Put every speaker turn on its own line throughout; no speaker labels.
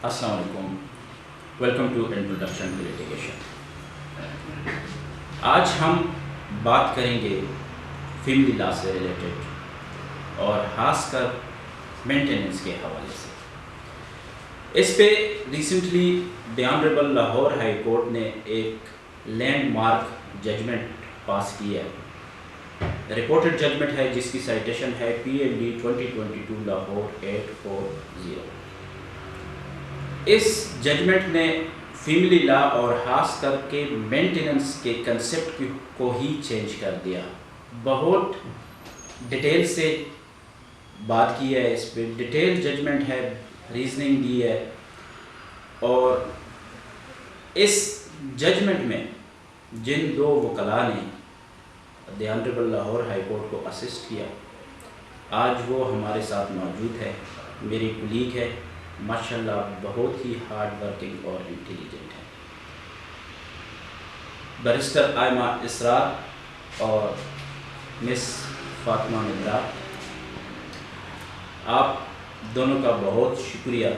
السلام علیکم، welcome to introduction to litigation. آج ہم بات کریں گے فیملی لا سے ریلیٹڈ اور خاص کر مینٹیننس کے حوالے سے۔ اس پہ ریسنٹلی دی آنریبل لاہور ہائی کورٹ نے ایک لینڈ مارک ججمنٹ پاس کی ہے، رپورٹڈ ججمنٹ ہے جس کی سائٹیشن ہے PLD 2022 لاہور 840۔ اس ججمنٹ نے فیملی لا اور خاص کر کے مینٹیننس کے کنسیپٹ کو ہی چینج کر دیا۔ بہت ڈیٹیل سے بات کی ہے، اس پہ ڈیٹیل ججمنٹ ہے، ریزننگ دی ہے، اور اس ججمنٹ میں جن دو وکلاء نے دی آنریبل لاہور ہائی کورٹ کو اسسٹ کیا، آج وہ ہمارے ساتھ موجود ہے۔ میری کولیگ ہے، ماشاءاللہ بہت ہی ہارڈ ورکنگ اور انٹیلیجنٹ ہے، بیرسٹر آئمہ اسرار اور مس فاطمہ مدرا۔ آپ دونوں کا بہت شکریہ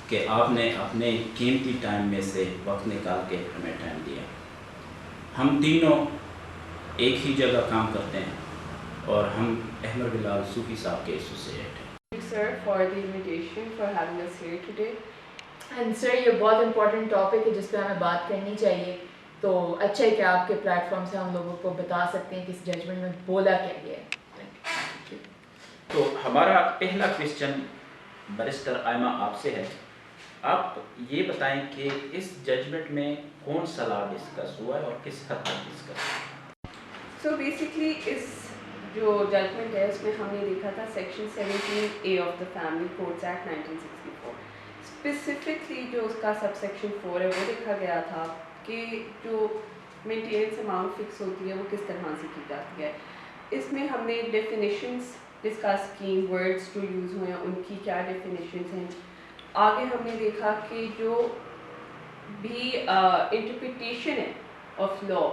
کہ آپ نے اپنے قیمتی ٹائم میں سے وقت نکال کے ہمیں ٹائم دیا۔ ہم تینوں ایک ہی جگہ کام کرتے ہیں اور ہم احمد بلال صوفی صاحب کے ایسوسیٹ ہیں۔
Sir, for the invitation, for having us here today. And sir, یہ بہت امپورٹنٹ ٹاپک ہے جس پہ ہمیں بات کرنی چاہیے، تو اچھا ہے کہ آپ کے پلیٹ فارم سے ہم لوگوں کو بتا سکتے ہیں کہ اس ججمنٹ میں بولا کیا گیا ہے۔
تو ہمارا پہلا کویسچن بیرسٹر آئمہ آپ سے ہے۔ آپ یہ بتائیں کہ اس ججمنٹ میں کون سا لا ڈسکس ہوا ہے اور کس حد تک ڈسکس ہوا؟
سو بیسکلی اس جو ججمنٹ ہے اس میں ہم نے دیکھا تھا section 17A of the family codes act 1964، specifically جو اس کا سب سیکشن 4 ہے وہ دیکھا گیا تھا کہ جو مینٹیننس اماؤنٹ فکس ہوتی ہے وہ کس طرح سے کی جاتی ہے۔ اس میں ہم نے ڈیفینیشنس ڈسکس کی، ورڈس جو یوز ہوئے ہیں ان کی کیا ڈیفینیشنس ہیں۔ آگے ہم نے دیکھا کہ جو بھی انٹرپریٹیشن ہے آف لا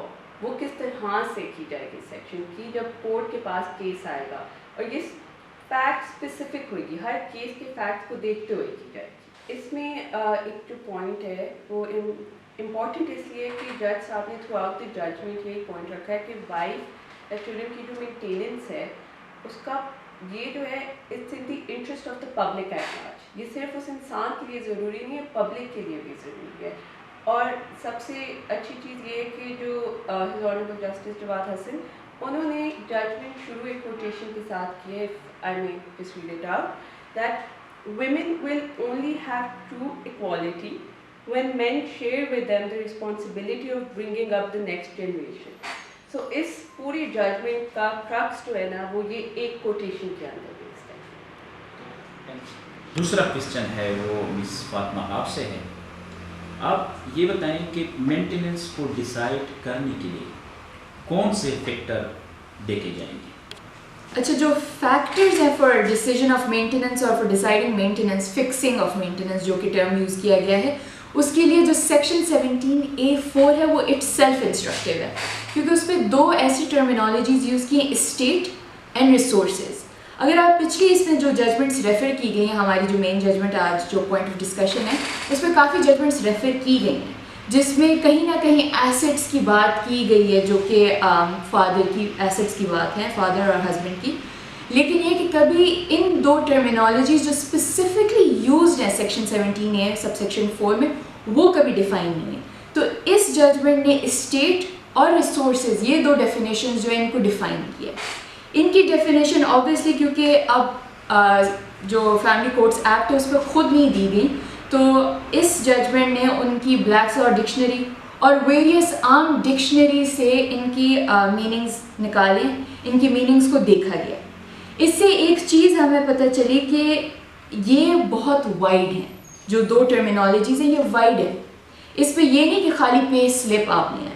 وہ کس طرح سے کی جائے گی سیکشن کی جب کورٹ کے پاس کیس آئے گا، اور یہ فیکٹ اسپیسیفک ہوئے گی، ہر کیس کے فیکٹس کو دیکھتے ہوئے کی جائے گی۔ اس میں ایک جو پوائنٹ ہے وہ امپورٹنٹ اس لیے کہ جج صاحب نے تھرو آؤٹ دی ججمنٹ یہ پوائنٹ رکھا ہے کہ وائف یا چلڈرن کی جو مینٹیننس ہے اس کا یہ جو ہے it's in the interest of the public at large, یہ صرف اس انسان کے لیے ضروری نہیں ہے، پبلک کے لیے بھی ضروری ہے۔ اور سب سے اچھی چیز یہ ہے کہ جو ہز آنریبل جسٹس جواد حسن انہوں نے ججمنٹ شروع ایک کوٹیشن کے ساتھ کی ہے، I may just read it out, that women will only have true equality when men share with them the responsibility of bringing up the next generation۔ سو اس پوری judgment کا کرکس جو ہے نا وہ یہ ایک کوٹیشن کے اندر بیسڈ ہے۔
دوسرا کویسچن ہے وہ مس فاطمہ آپ سے ہے۔ آپ یہ بتائیں کہ مینٹیننس کو ڈیسائیڈ کرنے کے لیے کون سے فیکٹر دیکھے جائیں گے؟
اچھا، جو فیکٹرز ہیں فار ڈیسیجن آف مینٹیننس اور for deciding maintenance, fixing of maintenance جو کہ ٹرم یوز کیا گیا ہے، اس کے لیے جو سیکشن 17A4 ہے وہ اٹ سیلف انسٹرکٹیو ہے، کیونکہ اس پہ دو ایسی ٹرمینالوجیز یوز کی ہیں، اسٹیٹ اینڈ ریسورسز۔ اگر آپ پچھلی اس میں جو ججمنٹس ریفر کی گئی ہیں، ہماری جو مین ججمنٹ آج جو پوائنٹ آف ڈسکشن ہے اس میں کافی ججمنٹس ریفر کی گئی ہیں جس میں کہیں نہ کہیں ایسٹس کی بات کی گئی ہے، جو کہ فادر کی ایسٹس کی بات ہے، فادر اور ہسبینڈ کی، لیکن یہ کہ کبھی ان دو ٹرمینالوجیز جو اسپیسیفکلی یوزڈ ہیں سیکشن 17A سب سیکشن 4 میں وہ کبھی ڈیفائن نہیں ہے۔ تو اس ججمنٹ نے اسٹیٹ اور ریسورسز یہ دو ڈیفینیشنز جو ہیں ان کو ڈیفائن کیا۔ ان کی ڈیفینیشن آبویسلی کیونکہ اب جو فیملی کورٹس ایکٹ ہے اس پہ خود نہیں دی گئی، تو اس ججمنٹ نے ان کی بلیک سوارڈ ڈکشنری اور ویریس عام ڈکشنری سے ان کی میننگز نکالے، ان کی میننگز کو دیکھا گیا۔ اس سے ایک چیز ہمیں پتہ چلی کہ یہ بہت وائڈ ہیں، جو دو ٹرمینالوجیز ہیں یہ وائڈ ہے۔ اس پہ یہ نہیں کہ خالی پے سلپ آپ نے ہے،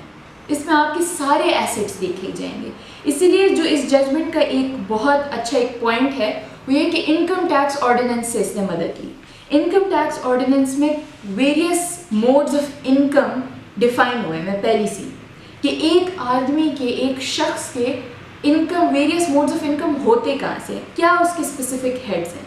اس میں آپ کے سارے ایسٹس دیکھے جائیں گے۔ اسی لیے جو اس ججمنٹ کا ایک بہت اچھا ایک پوائنٹ ہے وہ یہ کہ انکم ٹیکس آرڈیننس سے اس نے مدد لی۔ انکم ٹیکس آرڈیننس میں various modes of income define ہوئے ہیں، پہلی سی کہ ایک آدمی کے، ایک شخص کے income, various modes of income ہوتے کہاں سے، کیا اس کے اسپیسیفک ہیڈز ہیں،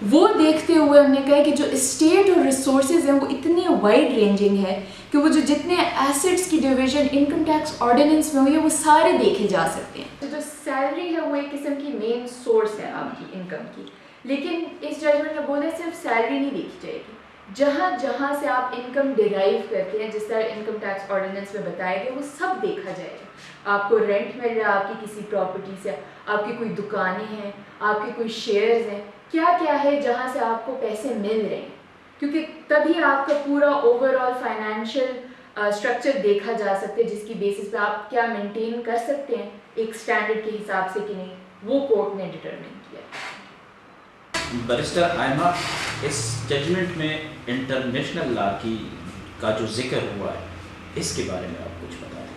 وہ دیکھتے ہوئے انہوں نے کہا کہ جو اسٹیٹ اور ریسورسز ہیں وہ اتنے وائڈ رینجنگ ہے کہ وہ جو جتنے ایسٹس کی ڈویژن انکم ٹیکس آرڈیننس میں ہوئی ہے وہ سارے دیکھے جا سکتے ہیں. تو جو سیلری ہے وہ ایک قسم کی مین سورس ہے آپ کی انکم کی, لیکن اس ججمنٹ میں بولے صرف سیلری نہیں دیکھی جائے گی, جہاں جہاں سے آپ انکم ڈیرائیو کرتے ہیں جس طرح انکم ٹیکس آرڈیننس میں بتایا گیا وہ سب دیکھا جائے گا. آپ کو رینٹ مل رہا ہے آپ کی کسی پراپرٹی سے, آپ کی کوئی دکانیں ہیں, آپ کے کوئی شیئرز ہیں, کیا کیا ہے جہاں سے آپ کو پیسے مل رہے ہیں, کیونکہ تبھی آپ کا پورا اوور آل فائنینشیل اسٹرکچر دیکھا جا سکتا ہے جس کی بیسس پہ آپ کیا مینٹین کر سکتے ہیں ایک اسٹینڈرڈ کے حساب سے کہ نہیں, وہ کورٹ نے ڈٹرمن کیا.
بیرسٹر آئمہ, اس ججمنٹ میں انٹرنیشنل لا کا جو ذکر ہوا ہے اس کے بارے میں آپ کچھ بتا دیں.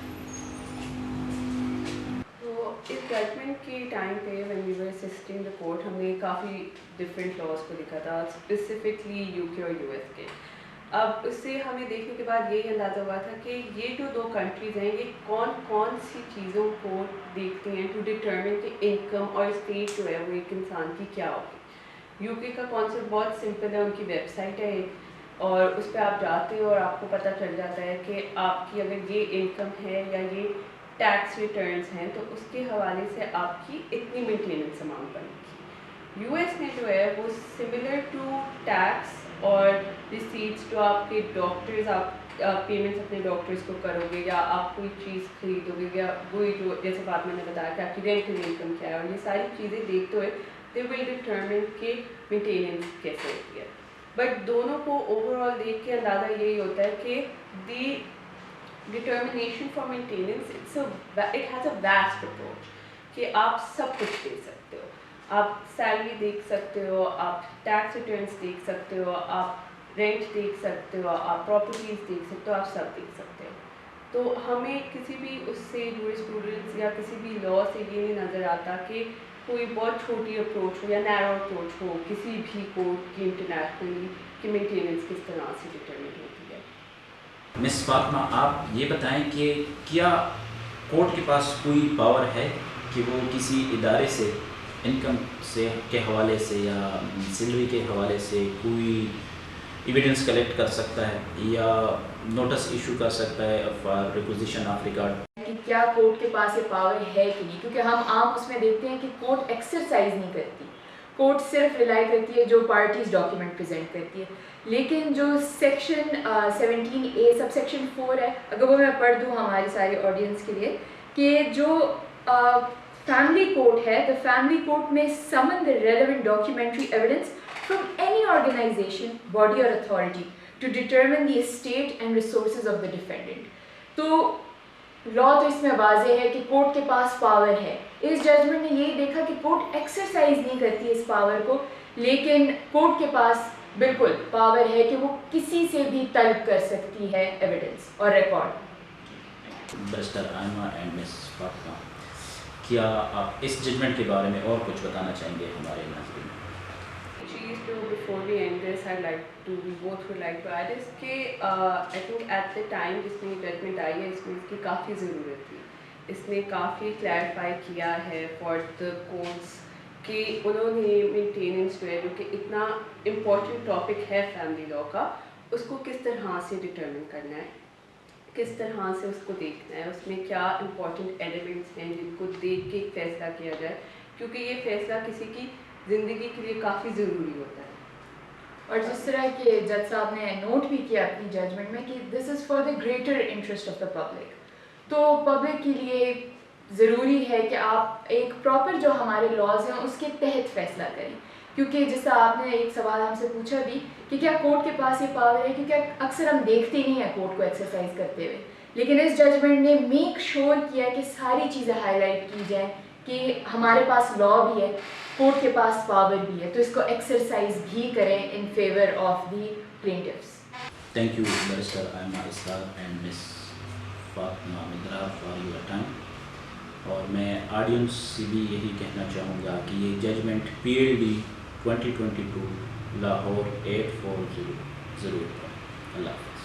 تو اس ججمنٹ کے ٹائم پہ when we were assisting the court ہم نے کافی ڈفرینٹ لاز کو لکھا تھا, اسپیسیفکلی یو کے اور یو ایس کے. اب اس سے ہمیں دیکھنے کے بعد یہی اندازہ ہوا تھا کہ یہ جو دو کنٹریز ہیں یہ کون کون سی چیزوں کو دیکھتی ہیں ٹو ڈٹرمن کہ انکم اور اسٹیٹ جو ہے وہ ایک انسان کی کیا ہوگی. یو کے کا کانسیپٹ بہت سمپل ہے, ان کی ویب سائٹ ہے اور اس پہ آپ جاتے ہو اور آپ کو پتہ چل جاتا ہے کہ آپ کی اگر یہ انکم ہے یا یہ ٹیکس ریٹرنس ہیں تو اس کے حوالے سے آپ کی اتنی مینٹیننس اماؤنٹ بنے گی. یو ایس میں جو ہے وہ سملر ٹو ٹیکس اور ریسیٹس جو آپ کے ڈاکٹرز آپ پیمنٹس اپنے ڈاکٹرز کو کرو گے یا آپ کوئی چیز خریدو گے یا وہی جو جیسے بات میں نے بتایا کہ آپ کی رینٹل انکم کیا ہے, اور یہ ساری چیزیں دیکھتے ہوئے دے ول ڈٹرمن کہ مینٹیننس کیسے ہوتی ہے. بٹ دونوں کو اوور آل دیکھ کے اندازہ یہی ہوتا ہے کہ the determination for maintenance it has a west approach کہ آپ سب کچھ دیکھ سکتے ہو, آپ سیلری دیکھ سکتے ہو, آپ ٹیکس ریٹرنس دیکھ سکتے ہو, آپ رینٹ دیکھ سکتے ہو, آپ پراپرٹیز دیکھ سکتے ہو, آپ سب دیکھ سکتے ہو. تو ہمیں کسی بھی اس سے جورسپروڈنس یا کسی بھی لا سے یہ نہیں نظر آتا کہ کوئی بہت چھوٹی اپروچ ہو یا نیرو اپروچ ہو کسی بھی کورٹ کی انٹرنیشنلی کہ مینٹیننس کس طرح سے ڈٹرمن ہوتی ہے.
مس فاطمہ, آپ یہ بتائیں کہ کیا کورٹ کے پاس کوئی پاور ہے کہ وہ کسی ادارے سے انکم سے کے حوالے سے یا سیلری کے حوالے سے کوئی ایویڈنس کلیکٹ کر سکتا ہے یا نوٹس ایشو کر سکتا ہے فار ریپوزیشن آف ریکارڈ؟
کہ کیا کورٹ کے پاس یہ پاور ہے کہ نہیں, کیونکہ ہم عام اس میں دیکھتے ہیں کہ کورٹ ایکسرسائز نہیں کرتی, کورٹ صرف ریلائی کرتی ہے جو پارٹیز ڈاکیومنٹ پریزنٹ کرتی ہے. لیکن جو سیکشن 17A سب سیکشن 4 ہے, اگر وہ میں پڑھ دوں ہماری ساری آڈینس کے لیے, کہ جو فیملی کورٹ ہے, the family court may summon the relevant documentary evidence from any organization, body or authority to determine the estate and resources of the defendant. تو لا تو اس میں واضح ہے کہ کورٹ کے پاس پاور ہے. اس ججمنٹ نے یہی دیکھا کہ کورٹ ایکسرسائز نہیں کرتی اس پاور کو, لیکن کورٹ کے پاس بالکل پاور ہے کہ وہ کسی سے بھی طلب کر سکتی ہے ایویڈنس اور ریکارڈ.
بیرسٹر آئمہ اینڈ مس فاطمہ, کیا آپ اس ججمنٹ کے بارے میں اور کچھ بتانا چاہیں گے ہمارے ناظرین؟
چیز جو before we end this I like to we both would like to add اس کہ I think at the time جس میں ججمنٹ آئی ہے اس میں اس کی کافی ضرورت تھی. اس نے کافی کلیریفائی کیا ہے فار دا کورٹس کہ انہوں نے مینٹیننس جو ہے جو کہ اتنا امپورٹنٹ ٹاپک ہے فیملی لا کا, اس کو کس طرح سے ڈٹرمن کرنا ہے, کس طرح سے اس کو دیکھنا ہے, اس میں کیا امپورٹنٹ ایلیمنٹس ہیں جن کو دیکھ کے ایک فیصلہ کیا جائے, کیونکہ یہ فیصلہ کسی کی زندگی کے لیے کافی ضروری ہوتا ہے.
اور جس طرح کہ جج صاحب نے نوٹ بھی کیا اپنی ججمنٹ میں کہ this is for the greater interest of the public, تو پبلک کے لیے ضروری ہے کہ آپ ایک پراپر جو ہمارے لاز ہیں اس کے تحت فیصلہ کریں. کیونکہ جس طرح آپ نے ایک سوال ہم سے پوچھا بھی کہ کیا کورٹ کے پاس یہ پاور ہے, کیونکہ اکثر ہم دیکھتے نہیں ہیں کورٹ کو ایکسرسائز کرتے ہوئے, لیکن اس ججمنٹ نے میک شور کیا کہ ساری چیزیں ہائی لائٹ کی جائیں کہ ہمارے پاس لا بھی ہے, کورٹ کے پاس پاور بھی ہے, تو اس کو ایکسرسائز بھی کریں in favour of the plaintiffs.
Thank you barrister Aima Israr and Ms Fatima Madra for your time. اور میں آڈینس سے بھی یہی کہنا چاہوں گا کہ یہ ججمنٹ PLD 2022 لاہور 840 ضرور پڑھیں. اللہ حافظ.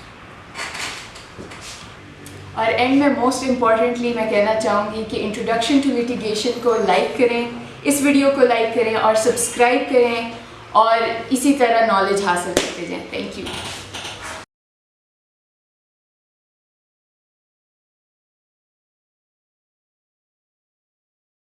اور اینڈ میں موسٹ امپورٹنٹلی میں کہنا چاہوں گی کہ انٹروڈکشن ٹو لیٹیگیشن کو لائک کریں, اس ویڈیو کو لائک کریں اور سبسکرائب کریں, اور اسی طرح نالج حاصل کرتے جائیں. Thank you.